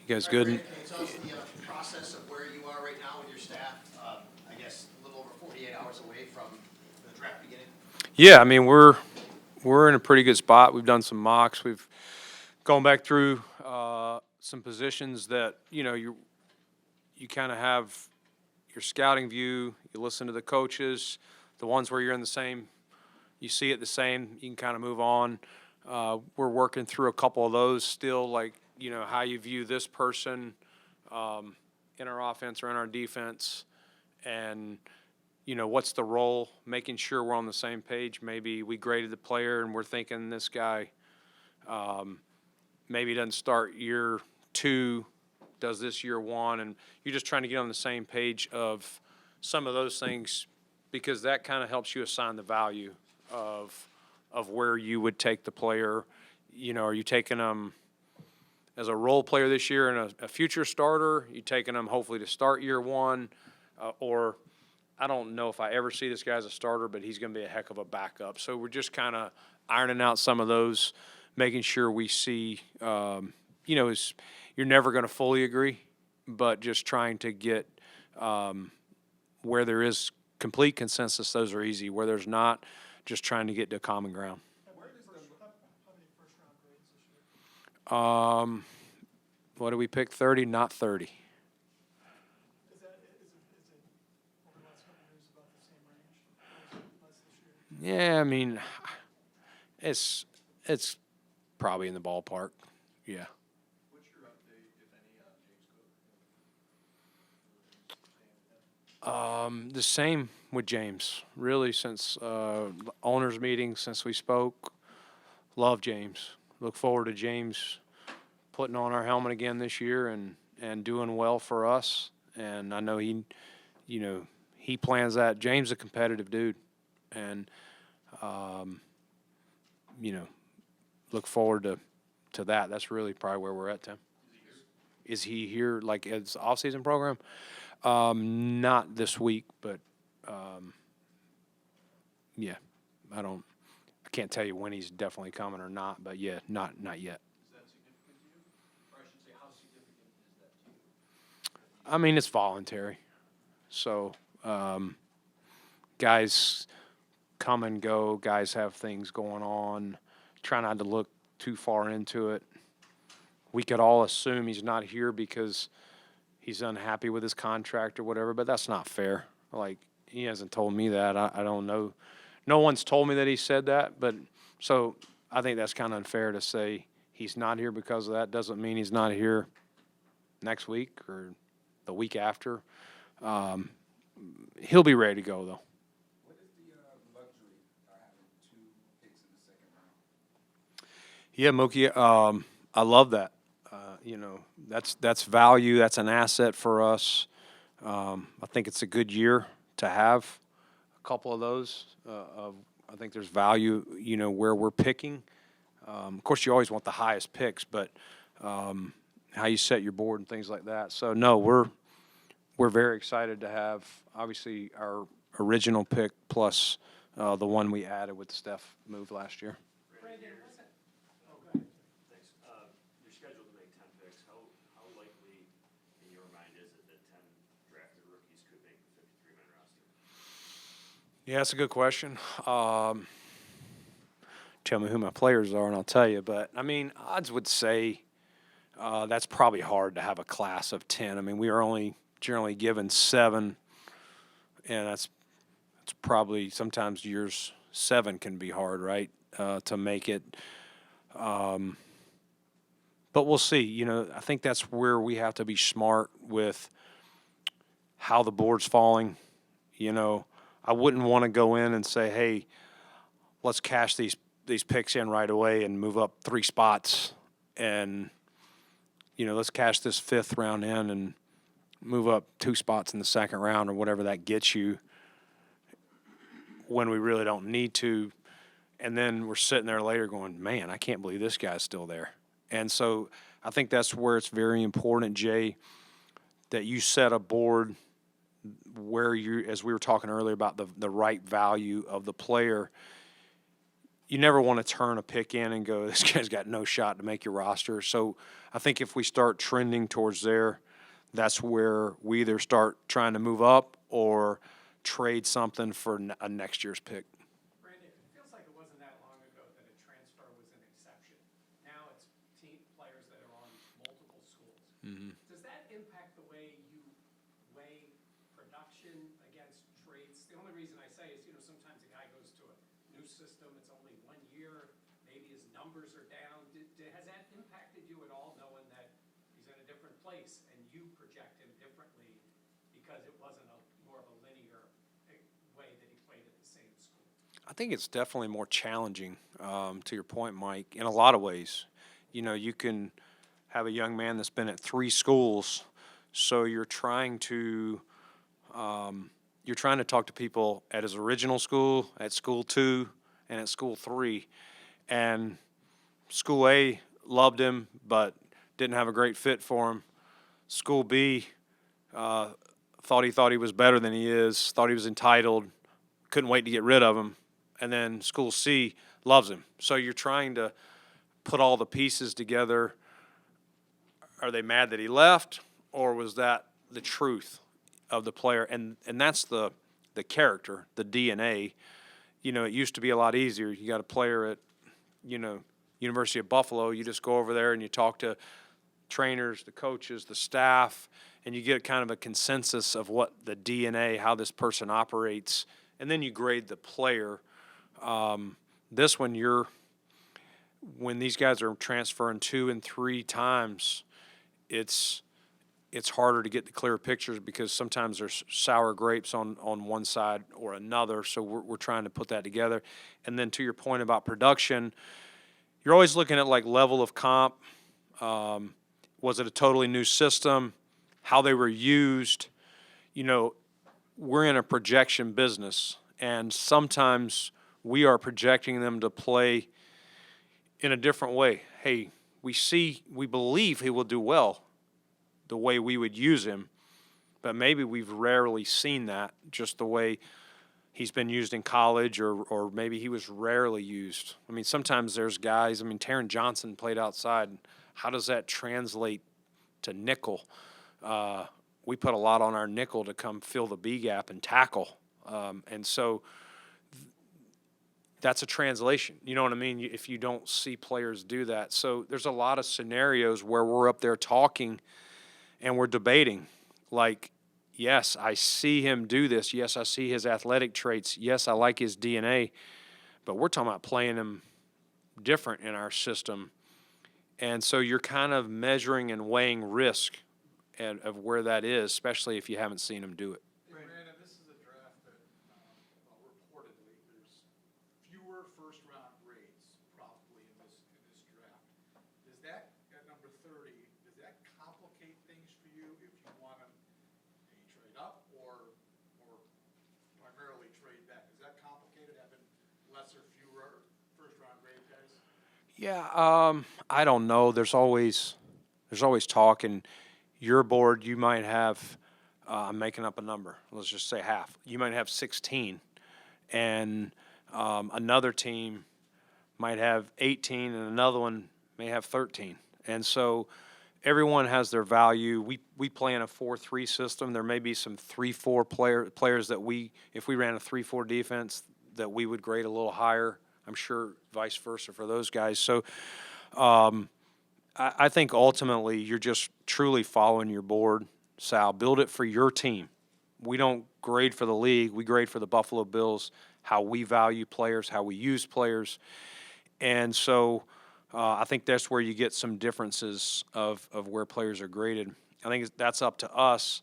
You guys good? Can you tell us the process of where you are right now with your staff? I guess a little over 48 hours away from the draft beginning. Yeah, I mean we're in a pretty good spot. We've done some mocks. We've gone back through some positions that you kind of have your scouting view. You listen to the coaches, the ones where you're in the same. You see it the same. You can kind of move on. We're working through a couple of those still, like how you view this person in our offense or in our defense, and what's the role, making sure we're on the same page. Maybe we graded the player and we're thinking this guy maybe doesn't start year 2, does this year 1, and you're just trying to get on the same page of some of those things, because that kind of helps you assign the value of where you would take the player. Are you taking them as a role player this year and a future starter? You taking them hopefully to start year 1, or I don't know if I ever see this guy as a starter, but he's going to be a heck of a backup. So we're just kind of ironing out some of those, making sure we see, you're never going to fully agree, but just trying to get where there is complete consensus, those are easy. Where there's not, just trying to get to common ground. How many first-round grades this year? What do we pick? 30, not 30. Is it over the last couple of years about the same range? Or is it less this year? Yeah, I mean, it's probably in the ballpark. Yeah. What's your update, if any, on James Cook? The same with James. Really, since owners' meeting, since we spoke, love James. Look forward to James putting on our helmet again this year and doing well for us. And I know he plans that. James is a competitive dude, and look forward to that. That's really probably where we're at, Tim. Is he here like as off-season program? Not this week, but yeah, I can't tell you when he's definitely coming or not, but yeah, not yet. Is that significant to you? Or I should say, how significant is that to you? I mean, it's voluntary, so guys come and go. Guys have things going on. Try not to look too far into it. We could all assume he's not here because he's unhappy with his contract or whatever, but that's not fair. Like, he hasn't told me that. I don't know. No one's told me that he said that, but so I think that's kind of unfair to say he's not here because of that. Doesn't mean he's not here next week or the week after. He'll be ready to go, though. What is the luxury of having 2 picks in the second round? Yeah, Mookie, I love that. That's value. That's an asset for us. I think it's a good year to have a couple of those. I think there's value, where we're picking. Of course, you always want the highest picks, but how you set your board and things like that. So, no, we're very excited to have, obviously, our original pick plus the one we added with the Steph move last year. Brandon, what's that? Oh, go ahead. Thanks. You're scheduled to make 10 picks. How likely, in your mind, is it that 10 drafted rookies could make the 53-man roster? Yeah, that's a good question. Tell me who my players are, and I'll tell you. But, I mean, odds would say that's probably hard to have a class of 10. I mean, we are only generally given 7, and that's probably sometimes years 7 can be hard, right, to make it. But we'll see. I think that's where we have to be smart with how the board's falling. I wouldn't want to go in and say, hey, let's cash these picks in right away and move up 3 spots, and let's cash this 5th round in and move up 2 spots in the 2nd round or whatever that gets you, when we really don't need to. And then we're sitting there later going, man, I can't believe this guy's still there. And so I think that's where it's very important, Jay, that you set a board where you, as we were talking earlier about the right value of the player, you never want to turn a pick in and go, this guy's got no shot to make your roster. So I think if we start trending towards there, that's where we either start trying to move up or trade something for a next year's pick. Brandon, it feels like it wasn't that long ago that a transfer was an exception. Now it's players that are on multiple schools. Does that impact the way you weigh production against traits? The only reason I say is, sometimes a guy goes to a new system, it's only 1 year, maybe his numbers are down. Has that impacted you at all, knowing that he's in a different place and you project him differently because it wasn't more of a linear way that he played at the same school? I think it's definitely more challenging, to your point, Mike, in a lot of ways. You can have a young man that's been at 3 schools, so you're trying to talk to people at his original school, at school 2, and at school 3. And school A loved him, but didn't have a great fit for him. School B thought he was better than he is, thought he was entitled, couldn't wait to get rid of him. And then school C loves him. So you're trying to put all the pieces together. Are they mad that he left, or was that the truth of the player? And that's the character, the DNA. It used to be a lot easier. You got a player at, University of Buffalo, you just go over there and you talk to trainers, the coaches, the staff, and you get kind of a consensus of what the DNA, how this person operates, and then you grade the player. This one, when these guys are transferring 2 and 3 times, it's harder to get the clear pictures because sometimes there's sour grapes on one side or another. So we're trying to put that together. And then to your point about production, you're always looking at like level of comp. Was it a totally new system? How they were used? We're in a projection business, and sometimes we are projecting them to play in a different way. Hey, we believe he will do well the way we would use him, but maybe we've rarely seen that, just the way he's been used in college, or maybe he was rarely used. I mean, sometimes there's guys, Taron Johnson played outside. How does that translate to nickel? We put a lot on our nickel to come fill the B gap and tackle. And so that's a translation. You know what I mean? If you don't see players do that. So there's a lot of scenarios where we're up there talking and we're debating. Like, yes, I see him do this. Yes, I see his athletic traits. Yes, I like his DNA. But we're talking about playing him different in our system. And so you're kind of measuring and weighing risk of where that is, especially if you haven't seen him do it. Brandon, this is a draft that, reportedly, there's fewer first-round grades probably in this draft. Does that, at number 30, does that complicate things for you if you want to trade up or primarily trade back? Is that complicated, having fewer first-round grade guys? Yeah, I don't know. There's always talk. And your board, you might have, I'm making up a number, let's just say half. You might have 16, and another team might have 18, and another one may have 13. And so everyone has their value. We play in a 4-3 system. There may be some 3-4 players that if we ran a 3-4 defense, that we would grade a little higher. I'm sure vice versa for those guys. So I think ultimately you're just truly following your board, Sal. Build it for your team. We don't grade for the league. We grade for the Buffalo Bills, how we value players, how we use players. And so I think that's where you get some differences of where players are graded. I think that's up to us.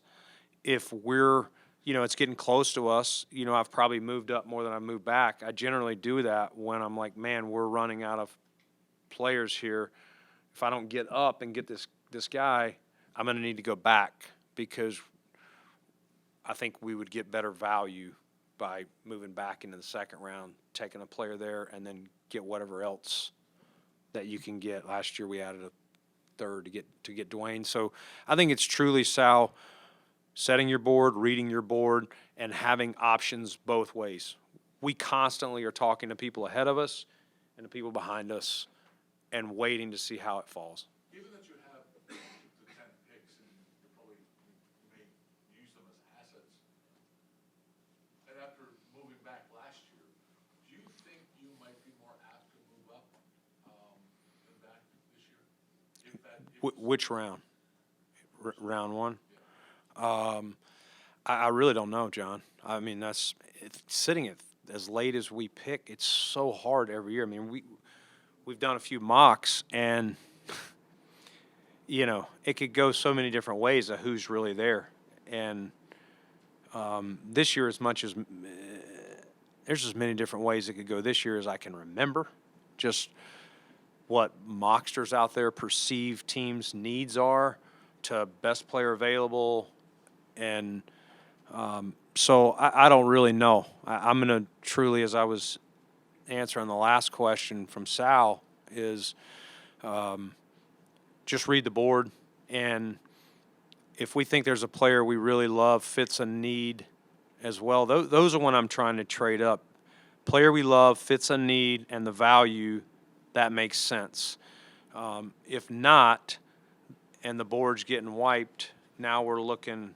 If we're, it's getting close to us. I've probably moved up more than I've moved back. I generally do that when I'm like, man, we're running out of players here. If I don't get up and get this guy, I'm going to need to go back, because I think we would get better value by moving back into the second round, taking a player there, and then get whatever else that you can get. Last year we added a third to get Dwayne. So I think it's truly, Sal, setting your board, reading your board, and having options both ways. We constantly are talking to people ahead of us, and the people behind us and waiting to see how it falls. Given that you have the 10 picks and you probably may use them as assets, and after moving back last year, do you think you might be more apt to move up than back this year? Which round? Round one? I really don't know, John. I mean, sitting at as late as we pick, it's so hard every year. I mean, we've done a few mocks, and you know, it could go so many different ways of who's really there. And this year, there's as many different ways it could go this year as I can remember. Just what mocksters out there perceive teams' needs are to best player available, and so I don't really know. I'm going to truly, as I was answering the last question from Sal, is just read the board, and if we think there's a player we really love, fits a need as well, those are when I'm trying to trade up. Player we love, fits a need, and the value, that makes sense. If not, and the board's getting wiped, now we're looking,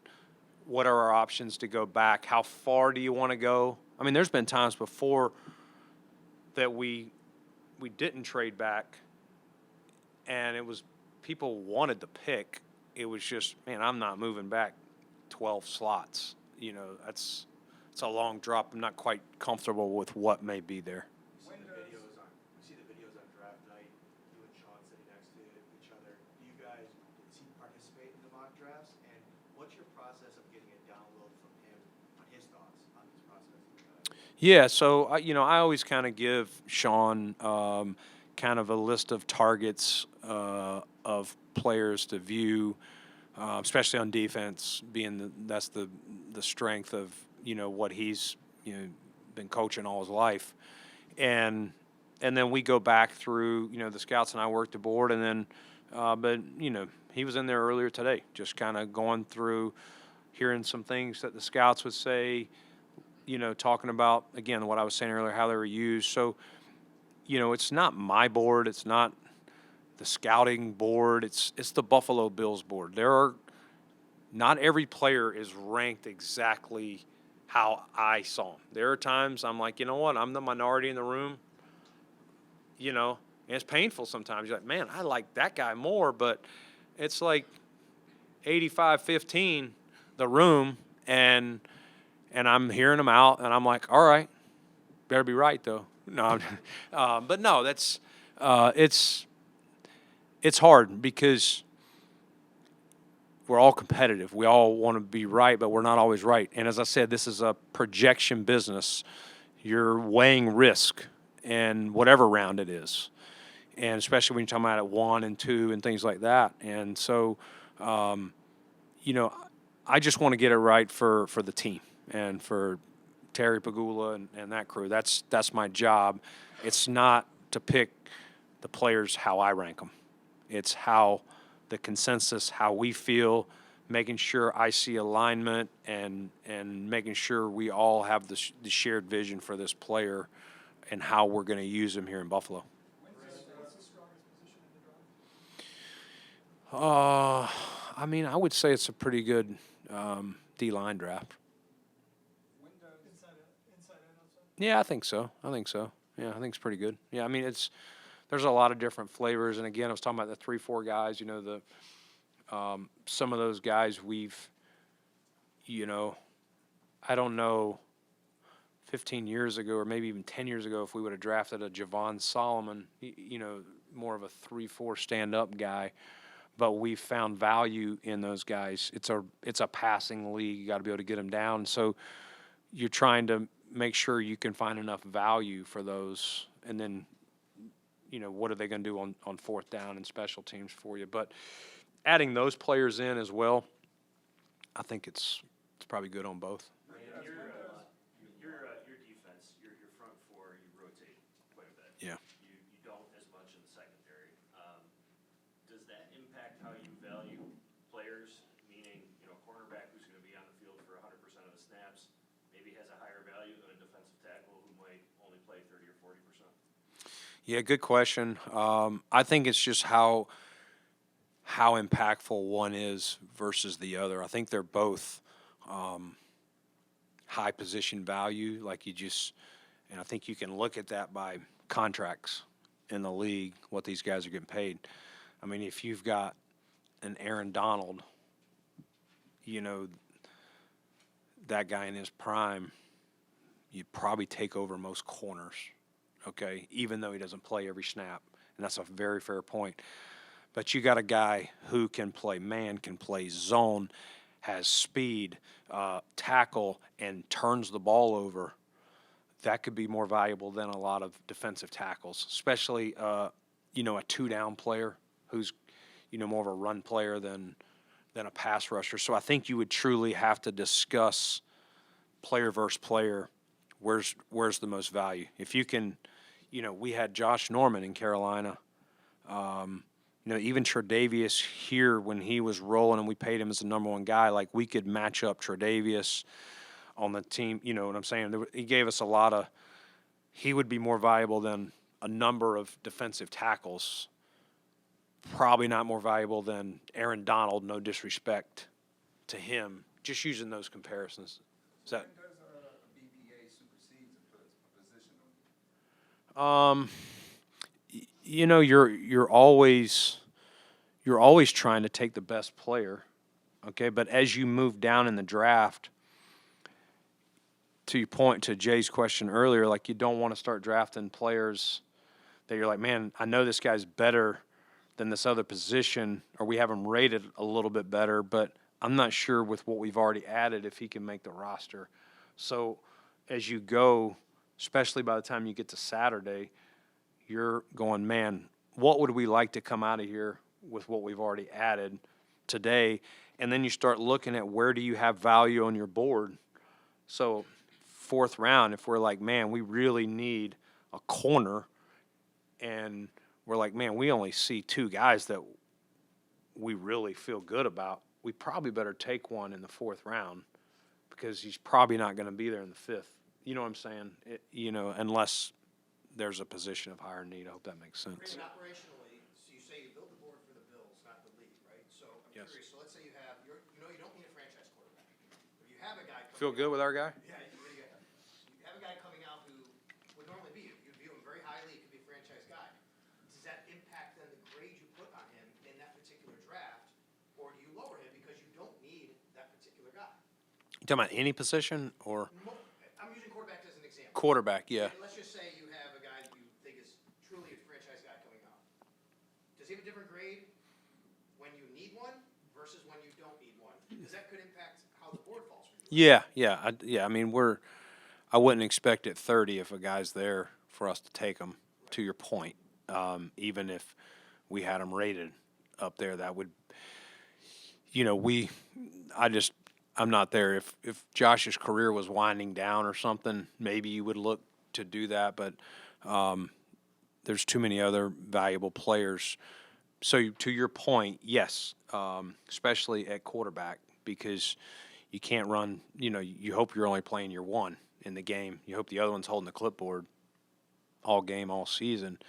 what are our options to go back? How far do you want to go? I mean, there's been times before that we didn't trade back, and it was people wanted the pick. It was just, man, I'm not moving back 12 slots. You know, it's a long drop. I'm not quite comfortable with what may be there. We see the videos on draft night, you and Sean sitting next to each other. Do you guys, does he participate in the mock drafts? And what's your process of getting a download from him on his thoughts on this process? Yeah, so I always kind of give Sean kind of a list of targets of players to view, especially on defense, being that's the strength of what he's been coaching all his life, and then we go back through the scouts and I work the board, and then but he was in there earlier today, just kind of going through, hearing some things that the scouts would say. Talking about, again, what I was saying earlier, how they were used. So, it's not my board. It's not the scouting board. It's the Buffalo Bills board. Not every player is ranked exactly how I saw them. There are times I'm like, you know what? I'm the minority in the room. And it's painful sometimes. You're like, man, I like that guy more. But it's like 85-15, the room, and I'm hearing them out, and I'm like, all right, better be right though. No, but no, that's it's hard because we're all competitive. We all want to be right, but we're not always right. And as I said, this is a projection business. You're weighing risk in whatever round it is, and especially when you're talking about at 1 and 2 and things like that. And so, I just want to get it right for the team. And for Terry Pagula and that crew, that's my job. It's not to pick the players how I rank them. It's how the consensus, how we feel, making sure I see alignment and making sure we all have the shared vision for this player and how we're going to use him here in Buffalo. What's the strongest position in the draft? I mean, I would say it's a pretty good D-line draft. Inside and outside? Yeah, I think so. Yeah, I think it's pretty good. Yeah, I mean, there's a lot of different flavors. And again, I was talking about the 3-4 guys, some of those guys I don't know, 15 years ago or maybe even 10 years ago, if we would have drafted a Javon Solomon, more of a 3-4 stand-up guy. But we found value in those guys. It's a passing league. You got to be able to get them down. So you're trying to make sure you can find enough value for those, and then what are they going to do on fourth down and special teams for you. But adding those players in as well, I think it's probably good on both. Your defense, your front four, you rotate quite a bit. Yeah. You don't as much in the secondary. Does that impact how you value players? Meaning, cornerback who's going to be on the field for 100% of the snaps maybe has a higher value than a defensive tackle who might only play 30 or 40%. Yeah, good question. I think it's just how impactful one is versus the other. I think they're both high position value, and I think you can look at that by contracts in the league, what these guys are getting paid. I mean, if you've got an Aaron Donald, you know, that guy in his prime, you'd probably take over most corners, okay, even though he doesn't play every snap. And that's a very fair point. But you got a guy who can play man, can play zone, has speed, tackle, and turns the ball over. That could be more valuable than a lot of defensive tackles, especially, a two-down player who's, more of a run player than a pass rusher. So I think you would truly have to discuss player versus player, where's the most value. If you can, we had Josh Norman in Carolina. Even Tre'Davious here when he was rolling and we paid him as the number one guy, like we could match up Tre'Davious on the team. You know what I'm saying? He gave us he would be more valuable than a number of defensive tackles. Probably not more valuable than Aaron Donald, no disrespect to him, just using those comparisons. Is that? When does a BPA supersedes a position? You're always trying to take the best player, okay? But as you move down in the draft, to your point to Jay's question earlier, like you don't want to start drafting players that you're like, man, I know this guy's better than this other position, or we have him rated a little bit better, but I'm not sure with what we've already added if he can make the roster. So as you go, especially by the time you get to Saturday, you're going, man, what would we like to come out of here with what we've already added today? And then you start looking at where do you have value on your board. So fourth round, if we're like, man, we really need a corner, and we're like, man, we only see two guys that we really feel good about, we probably better take one in the fourth round because he's probably not going to be there in the fifth. You know what I'm saying? Unless there's a position of higher need. I hope that makes sense. Brandon, operationally, so you say you build the board for the Bills, not the league, right? So I'm Yes. curious, so let's say you don't need a franchise quarterback. But you have a guy Feel good with our guy? Yeah, you have a guy coming out who would normally be, you'd view him very highly, he could be a franchise guy. Does that impact then the grade you put on him in that particular draft, or do you lower him because you don't need that particular guy? You talking about any position or I'm using quarterback as an example. quarterback? Yeah. Let's just say you have a guy you think is truly a franchise guy coming out. Does he have a different grade when you need one versus when you don't need one? Because that could impact how the board falls for you. Yeah. I mean, I wouldn't expect at 30 if a guy's there for us to take him. To your point, even if we had him rated up there, that would, I'm not there. If Josh's career was winding down or something, maybe you would look to do that. But there's too many other valuable players. So to your point, yes, especially at quarterback, because you can't run. You hope you're only playing your one in the game. You hope the other one's holding the clipboard all game, all season.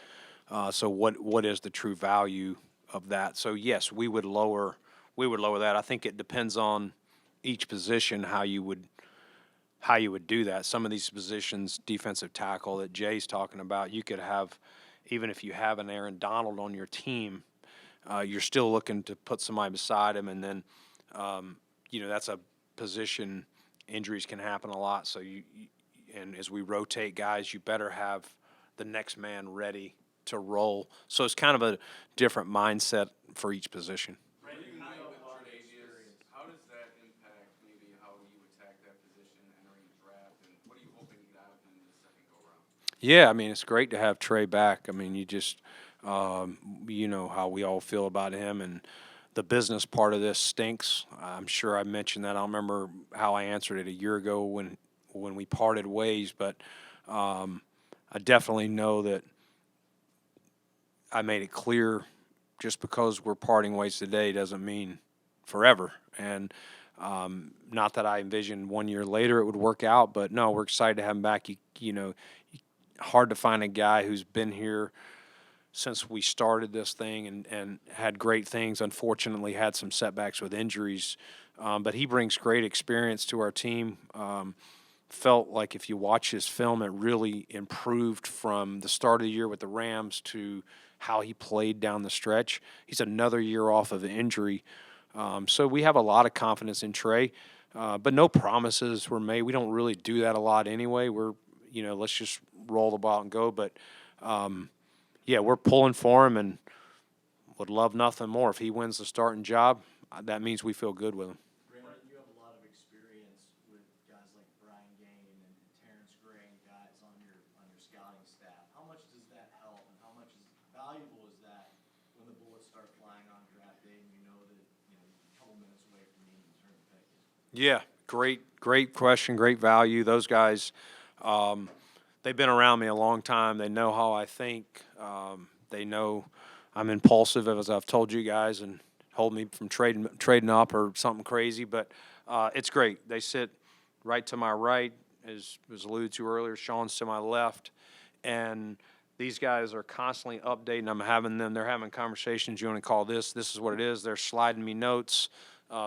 So what is the true value of that? So yes, we would lower that. I think it depends on each position how you would do that. Some of these positions, defensive tackle that Jay's talking about, you could have, even if you have an Aaron Donald on your team, you're still looking to put somebody beside him, and then that's a position. Injuries can happen a lot, so and as we rotate guys, you better have the next man ready to roll. So it's kind of a different mindset for each position. How does that impact maybe how you attack that position entering the draft, and what are you hoping to get out of him in the second go-round? Yeah, I mean, it's great to have Trey back. I mean, you just, how we all feel about him, and the business part of this stinks. I'm sure I mentioned that. I don't remember how I answered it a year ago when we parted ways, but I definitely know that I made it clear just because we're parting ways today doesn't mean forever. And not that I envisioned 1 year later it would work out, but no, we're excited to have him back. hard to find a guy who's been here since we started this thing and had great things. Unfortunately, had some setbacks with injuries, but he brings great experience to our team. Felt like if you watch his film, it really improved from the start of the year with the Rams to how he played down the stretch. He's another year off of an injury. So we have a lot of confidence in Trey, but no promises were made. We don't really do that a lot anyway. We're, let's just roll the ball and go. But, yeah, we're pulling for him and would love nothing more. If he wins the starting job, that means we feel good with him. Brandon, you have a lot of experience with guys like Brian Gaine and Terrence Gray and guys on your scouting staff. How much does that help, and how much valuable is that when the bullets start flying on draft day and you know that a couple minutes away from being returned pick? Yeah, great question, great value. Those guys, they've been around me a long time. They know how I think. They know I'm impulsive, as I've told you guys, and hold me from trading up or something crazy. But it's great. They sit right to my right, as was alluded to earlier. Sean's to my left, and these guys are constantly updating. They're having conversations. You want to call this? This is what it is. They're sliding me notes.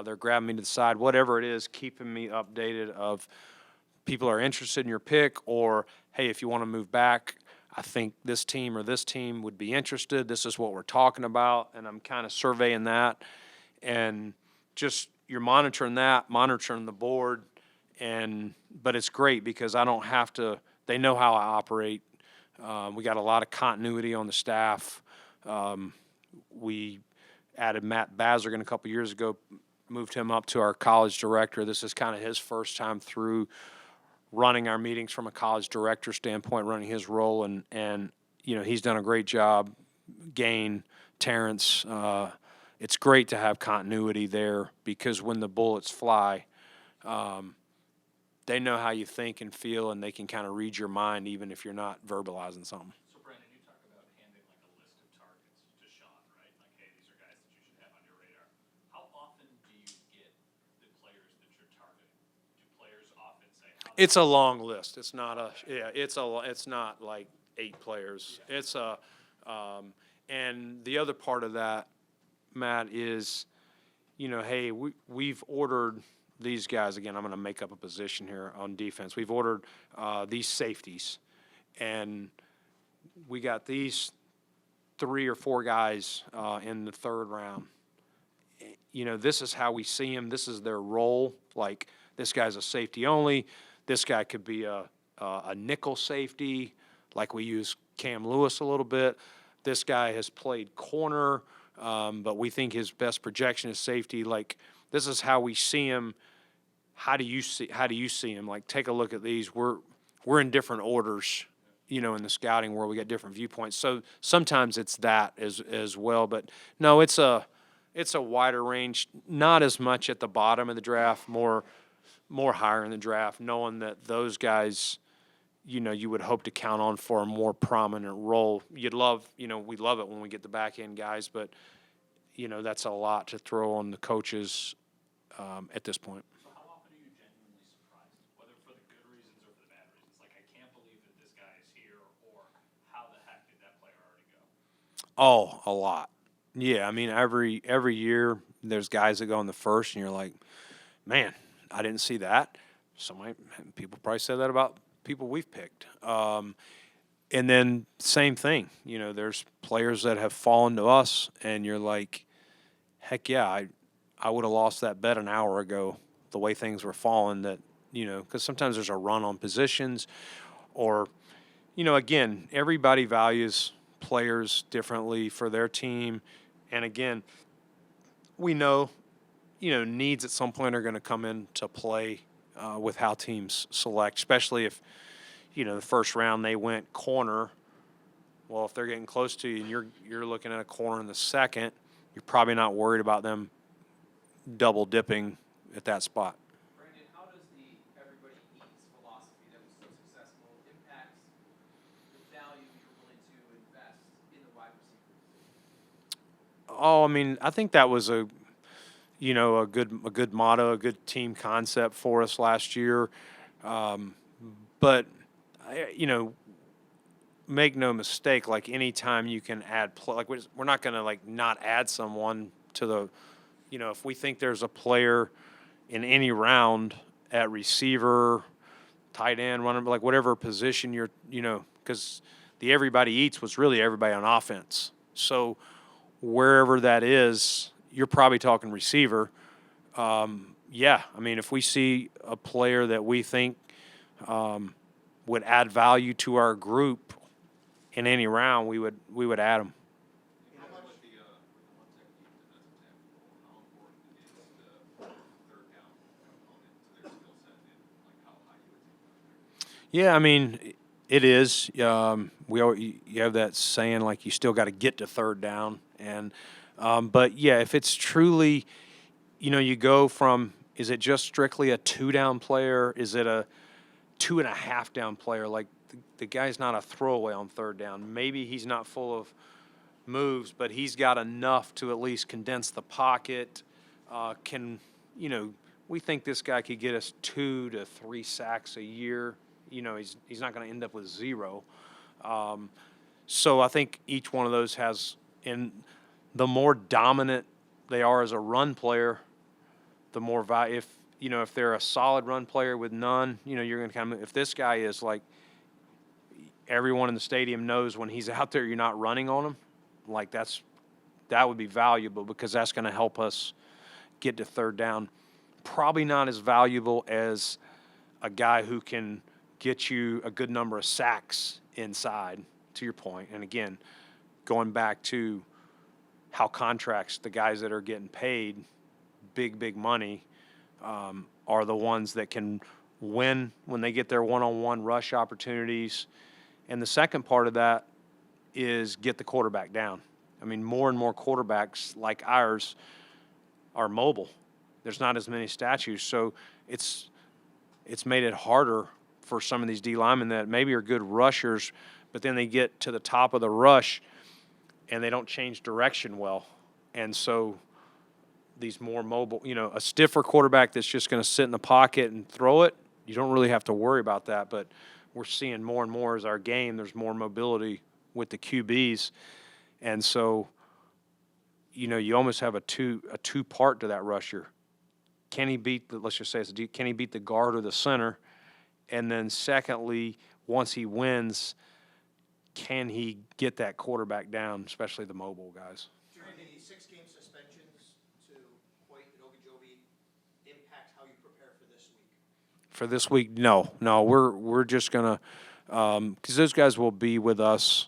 They're grabbing me to the side. Whatever it is, keeping me updated of people are interested in your pick, or hey, if you want to move back, I think this team or this team would be interested. This is what we're talking about, and I'm kind of surveying that, and just you're monitoring the board, but it's great because I don't have to. They know how I operate. We got a lot of continuity on the staff. We added Matt Bazergan a couple years ago, moved him up to our college director. This is kind of his first time through running our meetings from a college director standpoint, running his role, and he's done a great job. Gain, Terrence, it's great to have continuity there because when the bullets fly, they know how you think and feel, and they can kind of read your mind even if you're not verbalizing something. So Brandon, you talk about handing like a list of targets to Sean, right? Like, hey, these are guys that you should have on your radar. How often do you get the players that you're targeting? Do players often say, It's a long list. It's not it's not like 8 players. Yeah. It's and the other part of that, Matt, is, hey, we've ordered these guys. Again, I'm going to make up a position here on defense. We've ordered these safeties, and we got these 3 or 4 guys in the 3rd round. This is how we see them. This is their role. Like, this guy's a safety only. This guy could be a nickel safety, like we use Cam Lewis a little bit. This guy has played corner, but we think his best projection is safety. Like, this is how we see him. How do you see him? Like, take a look at these. We're in different orders, in the scouting world. We got different viewpoints. So sometimes it's that as well. But no, it's a wider range. Not as much at the bottom of the draft. More higher in the draft, knowing that those guys, you would hope to count on for a more prominent role. We love it when we get the back end guys, but that's a lot to throw on the coaches at this point. so how often are you genuinely surprised, whether for the good reasons or for the bad reasons? Like, I can't believe that this guy is here, or how the heck did that player already go? Oh, a lot. Yeah, I mean, every year there's guys that go in the first, and you're like, man, I didn't see that. People probably said that about people we've picked. And then same thing, there's players that have fallen to us, and you're like, heck yeah, I would have lost that bet an hour ago, the way things were falling. That because sometimes there's a run on positions, or again, everybody values players differently for their team, and again, we know needs at some point are going to come into play with how teams select, especially if, the first round they went corner. Well, if they're getting close to you and you're looking at a corner in the second, you're probably not worried about them double dipping at that spot. Brandon, how does the everybody eats philosophy that was so successful impact the value you're willing to invest in the wide receiver position? Oh, I mean, I think that was a good motto, a good team concept for us last year. But make no mistake, like anytime you can add like we're not going to like not add someone to the, if we think there's a player in any round at receiver, tight end, running, like whatever position you're, because the everybody eats was really everybody on offense. So wherever that is, you're probably talking receiver. Yeah, I mean, if we see a player that we think would add value to our group in any round, we would add them. You know, with the one-tech defensive tackle, how important is the third down component to their skill set and like how high you would take them? Yeah, I mean, it is. You have that saying like you still got to get to third down, and but yeah, if it's truly, you go from, is it just strictly a 2-down player? Is it a 2.5 down player? Like the guy's not a throwaway on third down. Maybe he's not full of moves, but he's got enough to at least condense the pocket. We think this guy could get us 2 to 3 sacks a year. He's not going to end up with 0. So I think each one of those has, and the more dominant they are as a run player, the more value. If they're a solid run player with none, you're going to kind of, if this guy is like, everyone in the stadium knows when he's out there, you're not running on him, like that would be valuable because that's going to help us get to third down. Probably not as valuable as a guy who can get you a good number of sacks inside, to your point. And again, going back to how contracts, the guys that are getting paid big money are the ones that can win when they get their one-on-one rush opportunities. And the second part of that is get the quarterback down. I mean, more and more quarterbacks like ours are mobile. There's not as many statues, so it's made it harder for some of these D linemen that maybe are good rushers, but then they get to the top of the rush and they don't change direction well. And so these more mobile, a stiffer quarterback that's just going to sit in the pocket and throw it, you don't really have to worry about that. But we're seeing more and more as our game, there's more mobility with the QBs. And so, you almost have a two-part to that rusher. Can he beat let's just say can he beat the guard or the center? And then secondly, once he wins, can he get that quarterback down, especially the mobile guys? Do the 6-game suspensions to White and Ogunjobi impact how you prepare for this week? For this week, no. We're just gonna because those guys will be with us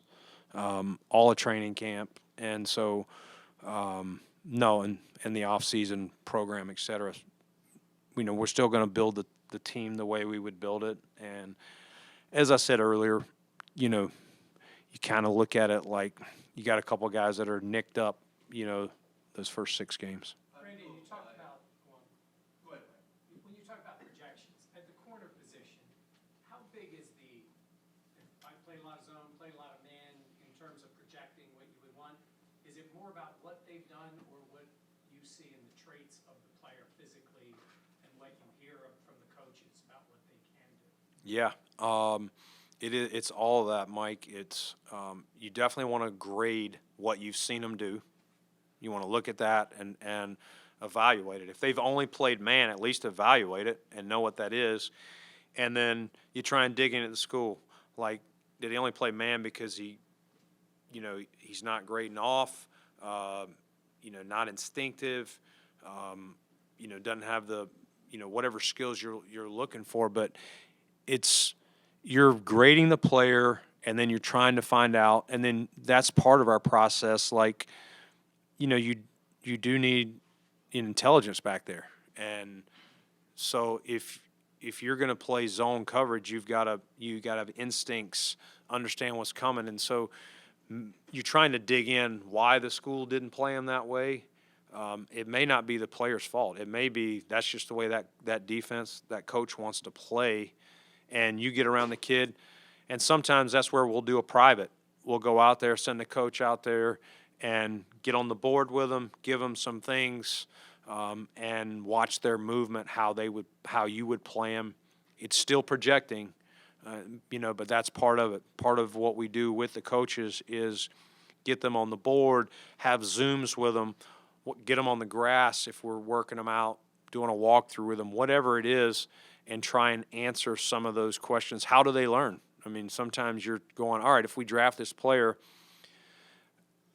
all of training camp, and so no, in the off-season program, et cetera. We're still going to build the team the way we would build it, and as I said earlier, you kind of look at it like you got a couple of guys that are nicked up, those first 6 games. Randy, you talked about, Go ahead. when you talk about projections, at the corner position, how big is I play a lot of zone, play a lot of man, in terms of projecting what you would want? Is it more about what they've done or what you see in the traits of the player physically and what you hear from the coaches about what they can do? Yeah, it's all of that, Mike. It's you definitely want to grade what you've seen them do. You want to look at that and evaluate it. If they've only played man, at least evaluate it and know what that is. And then you try and dig into the school. Like, did he only play man because he's not grading off, not instinctive, doesn't have the, whatever skills you're looking for. But you're grading the player, and then you're trying to find out, and then that's part of our process. Like, you do need intelligence back there, and so if you're going to play zone coverage, you got to have instincts, understand what's coming, and so you're trying to dig in why the school didn't play him that way. It may not be the player's fault. It may be that's just the way that defense, that coach wants to play, and you get around the kid, and sometimes that's where we'll do a private. We'll go out there, send the coach out there, and get on the board with them, give them some things, and watch their movement, how you would play them. It's still projecting, But that's part of it. Part of what we do with the coaches is get them on the board, have Zooms with them, get them on the grass if we're working them out, doing a walkthrough with them, whatever it is, and try and answer some of those questions. How do they learn? I mean, sometimes you're going, all right, if we draft this player,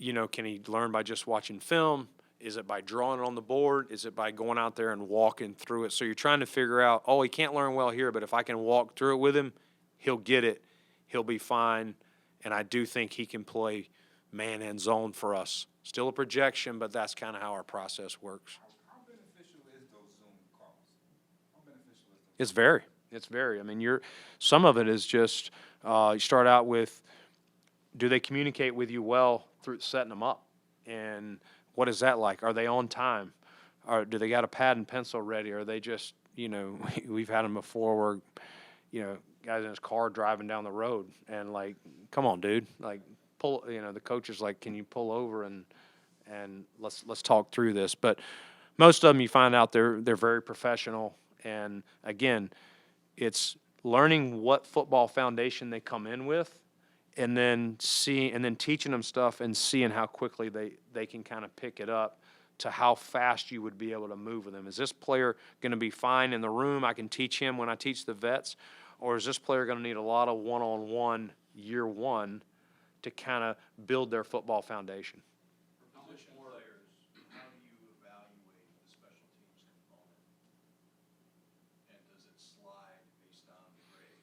can he learn by just watching film? Is it by drawing it on the board? Is it by going out there and walking through it? So you're trying to figure out, oh, he can't learn well here, but if I can walk through it with him, he'll get it. He'll be fine. And I do think he can play man and zone for us. Still a projection, but that's kind of how our process works. How beneficial is those Zoom calls? How beneficial is those? It's very. I mean, some of it is just you start out with, do they communicate with you well through setting them up? And what is that like? Are they on time? Or do they got a pad and pencil ready? Or are they just, we've had them before where, guys in his car driving down the road and like, come on, dude, like pull, the coach is like, can you pull over and let's talk through this. But most of them you find out they're very professional. And again, it's learning what football foundation they come in with, and then teaching them stuff and seeing how quickly they can kind of pick it up to how fast you would be able to move with them. Is this player going to be fine in the room? I can teach him when I teach the vets, or is this player going to need a lot of one-on-one year one to kind of build their football foundation? How much more players, how do you evaluate the special teams component? And does it slide based on the grade?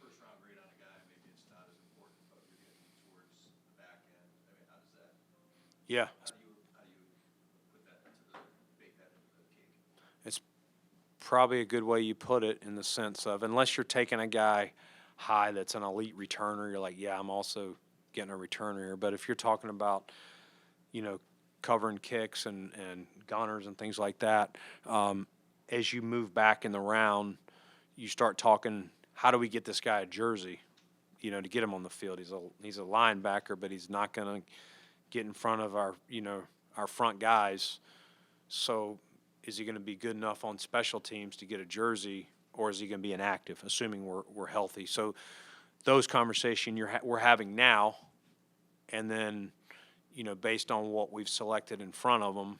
First round grade on a guy, maybe it's not as important, but you're getting towards the back end. I mean, how does that, Yeah. how do you put that bake that into the cake? It's probably a good way you put it, in the sense of, unless you're taking a guy high that's an elite returner, you're like, yeah, I'm also getting a returner here. But if you're talking about, covering kicks and gunners and things like that, as you move back in the round, you start talking, how do we get this guy a jersey, to get him on the field? He's a linebacker, but he's not going to get in front of our front guys. So is he going to be good enough on special teams to get a jersey, or is he going to be inactive, assuming we're healthy? So those conversations we're having now, and then, based on what we've selected in front of them,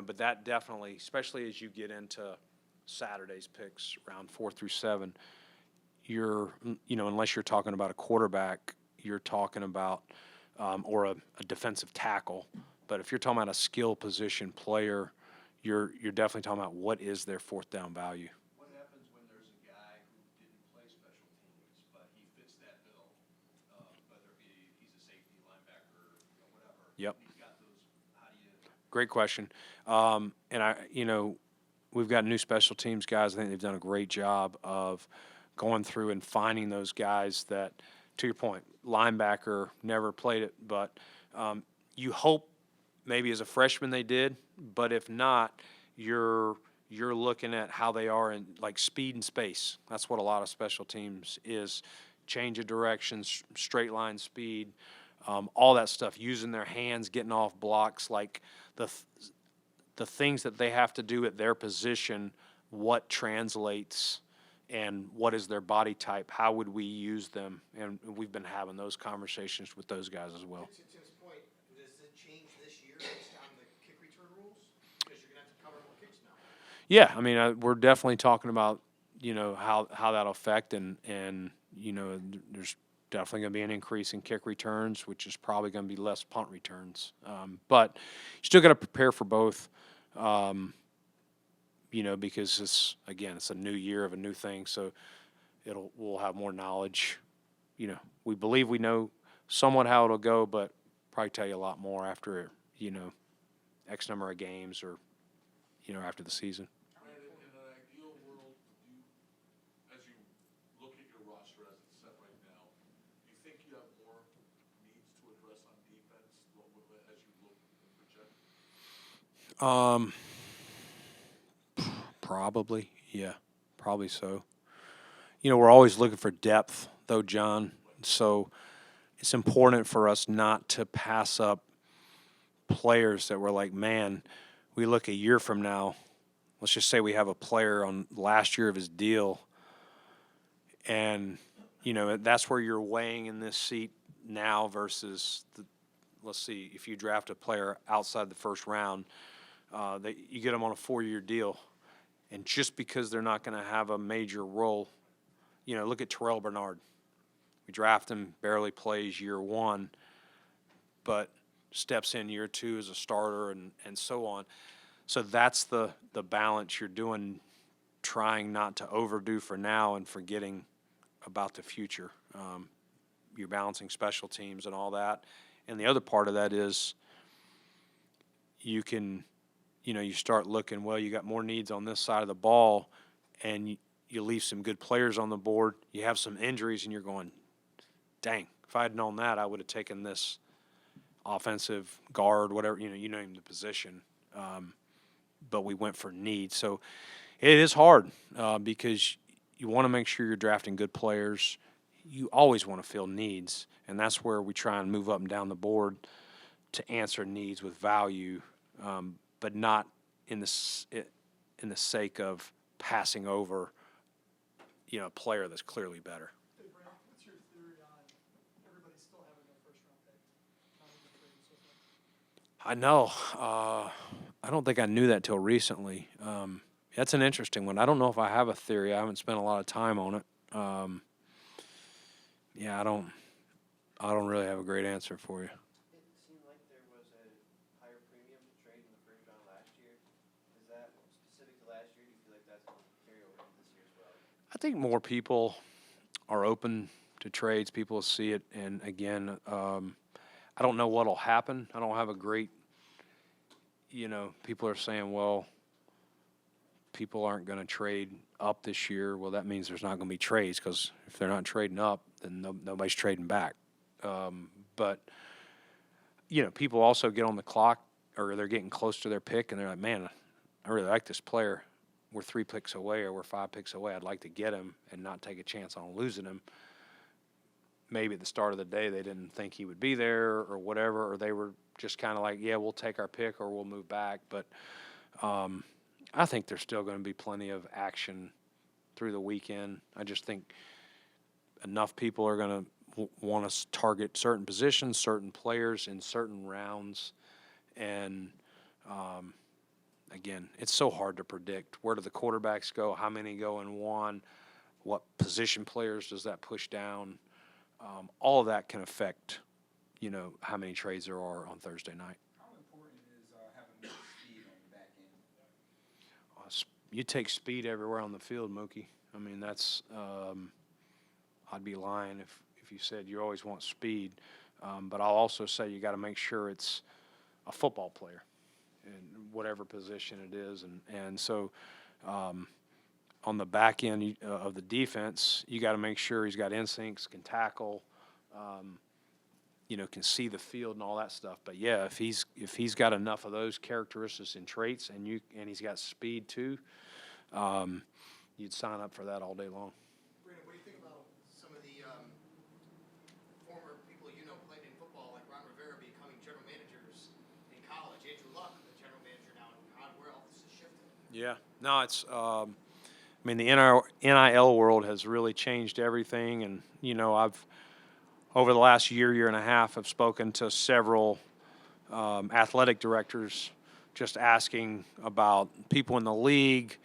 but that definitely, especially as you get into Saturday's picks, round 4 through 7, unless you're talking about a quarterback, you're talking about, or a defensive tackle. But if you're talking about a skill position player, you're definitely talking about what is their fourth down value. What happens when there's a guy who didn't play special teams, but he fits that bill, whether it be he's a safety, linebacker, whatever? Yep. He's got those, how do you? Great question. We've got new special teams guys. I think they've done a great job of going through and finding those guys that, to your point, linebacker, never played it, but you hope maybe as a freshman they did, but if not, you're looking at how they are in like speed and space. That's what a lot of special teams is: change of directions, straight line speed, all that stuff. Using their hands, getting off blocks, like the things that they have to do at their position. What translates, and what is their body type? How would we use them? And we've been having those conversations with those guys as well. To Tim's point, does it change this year based on the kick return rules? Because you're going to have to cover more kicks now. Yeah, I mean, we're definitely talking about, how that'll affect, and there's definitely going to be an increase in kick returns, which is probably going to be less punt returns. But you still got to prepare for both, because it's a new year of a new thing, so we'll have more knowledge. We believe we know somewhat how it'll go, but probably tell you a lot more after, X number of games, or, after the season. Brandon, in an ideal world, as you look at your roster as it's set right now, do you think you have more needs to address on defense as you look and project? Probably, yeah, probably so. We're always looking for depth, though, John. So it's important for us not to pass up players that we're like, man, we look a year from now, let's just say we have a player on last year of his deal, And, that's where you're weighing in this seat now versus, let's see, if you draft a player outside the first round, you get them on a 4-year deal. And just because they're not going to have a major role, look at Terrell Bernard. We draft him, barely plays year 1, but steps in year 2 as a starter and so on. So that's the balance you're doing, trying not to overdo for now and forgetting about the future. You're balancing special teams and all that. And the other part of that is you start looking, well, you got more needs on this side of the ball, and you leave some good players on the board. You have some injuries, and you're going, dang, if I had known that, I would have taken this offensive guard, whatever, you name the position. But we went for needs. So it is hard because you want to make sure you're drafting good players. You always want to fill needs, and that's where we try and move up and down the board to answer needs with value, but not in the sake of passing over, a player that's clearly better. Hey, Brandon, what's your theory on everybody still having their first-round pick? How many trades so far? I know. I don't think I knew that till recently. That's an interesting one. I don't know if I have a theory. I haven't spent a lot of time on it. Yeah, I don't really have a great answer for you. It seemed like there was a higher premium to trade in the first round last year. Is that specific to last year? Do you feel like that's going to carry over into this year as well? I think more people are open to trades. People see it, and again, I don't know what'll happen. I don't have a great, people are saying, well, people aren't going to trade up this year. Well, that means there's not going to be trades, because if they're not trading up, then nobody's trading back. But, people also get on the clock, or they're getting close to their pick, and they're like, man, I really like this player. We're 3 picks away, or we're 5 picks away. I'd like to get him and not take a chance on losing him. Maybe at the start of the day they didn't think he would be there or whatever, or they were just kind of like, yeah, we'll take our pick or we'll move back. But I think there's still going to be plenty of action through the weekend. I just think enough people are going to want to target certain positions, certain players in certain rounds. And, again, it's so hard to predict. Where do the quarterbacks go? How many go in one? What position players does that push down? All of that can affect, how many trades there are on Thursday night. How important is having more speed on the back end? You take speed everywhere on the field, Mookie. I mean, that's I'd be lying if you said you always want speed. But I'll also say you got to make sure it's a football player in whatever position it is. And so on the back end of the defense, you got to make sure he's got instincts, can tackle, can see the field and all that stuff. But yeah, if he's got enough of those characteristics and traits, and he's got speed too, you'd sign up for that all day long. Brandon, what do you think about some of the former people played in football, like Ron Rivera, becoming general managers in college? Andrew Luck, the general manager now, and where all this is shifting. Yeah, no, it's. I mean, the NIL world has really changed everything, and I've over the last year and a half, have spoken to several athletic directors, just asking about people in the league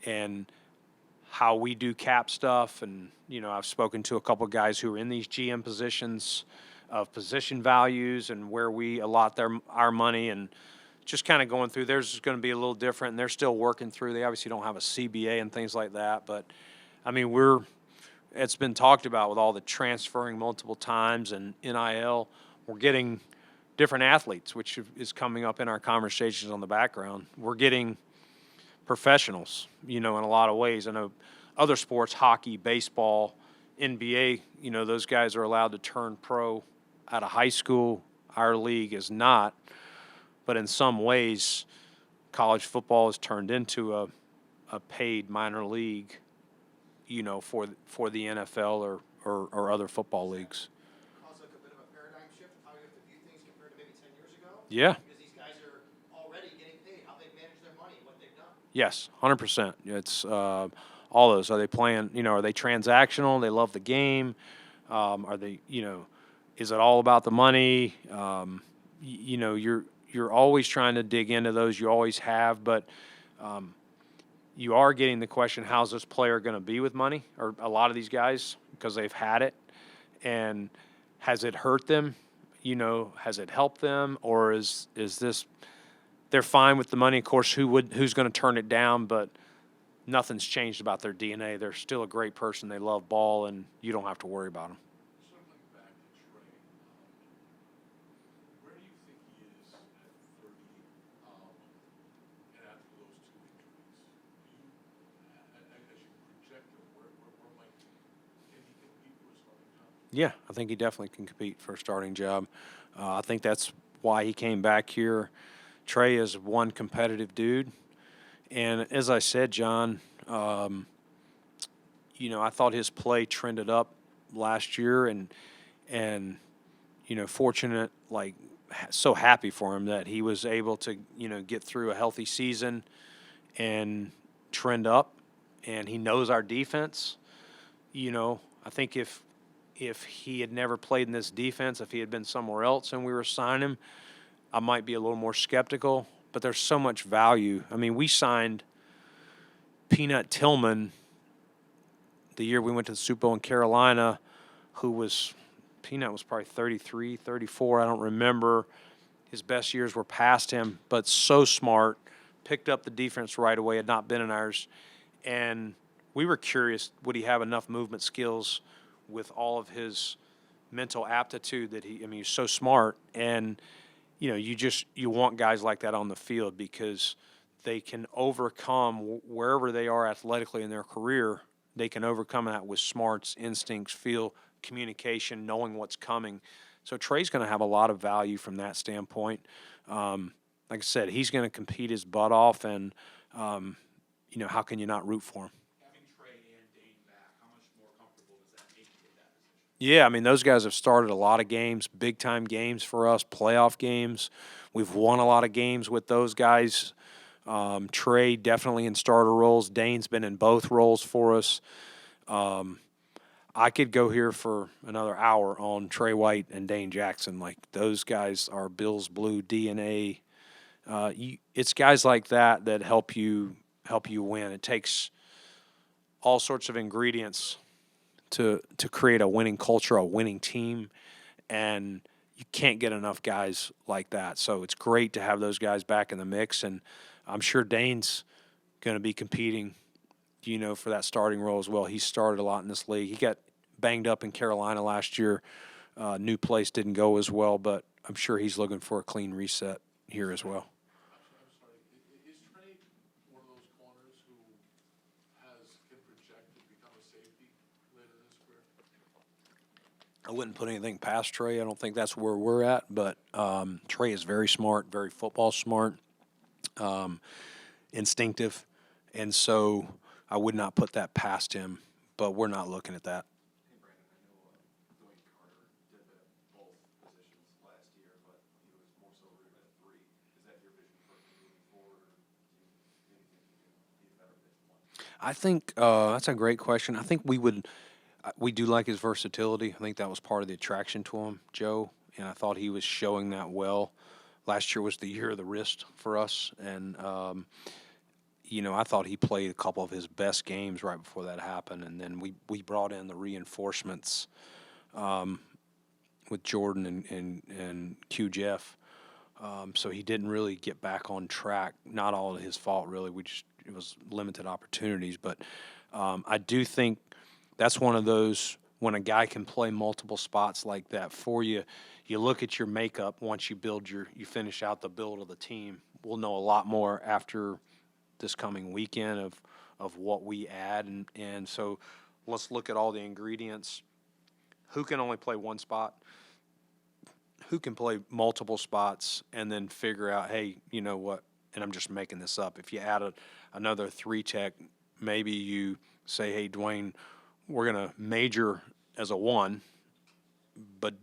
and how we do cap stuff. And, I've spoken to a couple of guys who are in these GM positions of position values and where we allot our money, and just kind of going through. Theirs is going to be a little different, and they're still working through. They obviously don't have a CBA and things like that. But, I mean, it's been talked about with all the transferring multiple times and NIL. We're getting different athletes, which is coming up in our conversations on the background. We're getting professionals, in a lot of ways. I know other sports, hockey, baseball, NBA, those guys are allowed to turn pro out of high school. Our league is not. But in some ways, college football has turned into a paid minor league, for the NFL or other football leagues. Also, a bit of a paradigm shift of how you have to view things compared to maybe 10 years ago. Yeah. Because these guys are already getting paid, how they've managed their money, what they've done. Yes, 100%. It's All those. Are they playing, are they transactional? They love the game. Are they, is it all about the money? You're always trying to dig into those. You always have, but you are getting the question, how's this player going to be with money? Or a lot of these guys, because they've had it. And has it hurt them? Has it helped them? Or is this, they're fine with the money. Of course, who's going to turn it down? But nothing's changed about their DNA. They're still a great person. They love ball, and you don't have to worry about them. Circling back to Trey, where do you think he is at 30, and after those two injuries? As you project him, where might can he compete for a starting job? Yeah, I think he definitely can compete for a starting job. I think that's why he came back here. Trey is one competitive dude. And as I said, John, I thought his play trended up last year, and fortunate, so happy for him that he was able to, get through a healthy season and trend up, and he knows our defense. I think if he had never played in this defense, if he had been somewhere else and we were signing him, I might be a little more skeptical. But there's so much value. I mean, we signed Peanut Tillman the year we went to the Super Bowl in Carolina, Peanut was probably 33, 34, I don't remember. His best years were past him, but so smart, picked up the defense right away, had not been in ours. And we were curious, would he have enough movement skills with all of his mental aptitude that he's so smart. And you want guys like that on the field because they can overcome wherever they are athletically in their career. They can overcome that with smarts, instincts, feel, communication, knowing what's coming. So Trey's going to have a lot of value from that standpoint. Like I said, he's going to compete his butt off, and how can you not root for him? Having Trey and Dane back, how much more comfortable does that make you at that position? Yeah, those guys have started a lot of games, big-time games for us, playoff games. We've won a lot of games with those guys. Trey definitely in starter roles. Dane's been in both roles for us. I could go here for another hour on Trey White and Dane Jackson. Those guys are Bills Blue DNA. It's guys like that help you win. It takes all sorts of ingredients to create a winning culture, a winning team, and you can't get enough guys like that. So it's great to have those guys back in the mix, and I'm sure Dane's going to be competing, for that starting role as well. He started a lot in this league. He got banged up in Carolina last year. New place didn't go as well, but I'm sure he's looking for a clean reset here as well. I'm sorry, is Trey one of those corners who can project to become a safety later in his career? I wouldn't put anything past Trey. I don't think that's where we're at, but Trey is very smart, very football smart, instinctive, and so I would not put that past him, but we're not looking at that. Hey, Brandon, I know Dwayne Carter did a bit of both positions last year, but he was more so rooted at 3. Is that your vision for him moving forward, or do you maybe think he can be a better fit than 1? I think that's a great question. I think we do like his versatility. I think that was part of the attraction to him, Joe, and I thought he was showing that well. Last year was the year of the wrist for us, and I thought he played a couple of his best games right before that happened, and then we brought in the reinforcements with Jordan and Q Jeff, so he didn't really get back on track. Not all of his fault, really. It was limited opportunities, but I do think that's one of those when a guy can play multiple spots like that for you. You look at your makeup once you finish out the build of the team. We'll know a lot more after this coming weekend of what we add, and so let's look at all the ingredients. Who can only play one spot? Who can play multiple spots, and then figure out, hey, you know what? And I'm just making this up. If you add another 3 tech, maybe you say, hey, Dwayne, we're going to major as a 1, but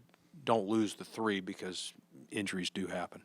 don't lose the 3 because injuries do happen.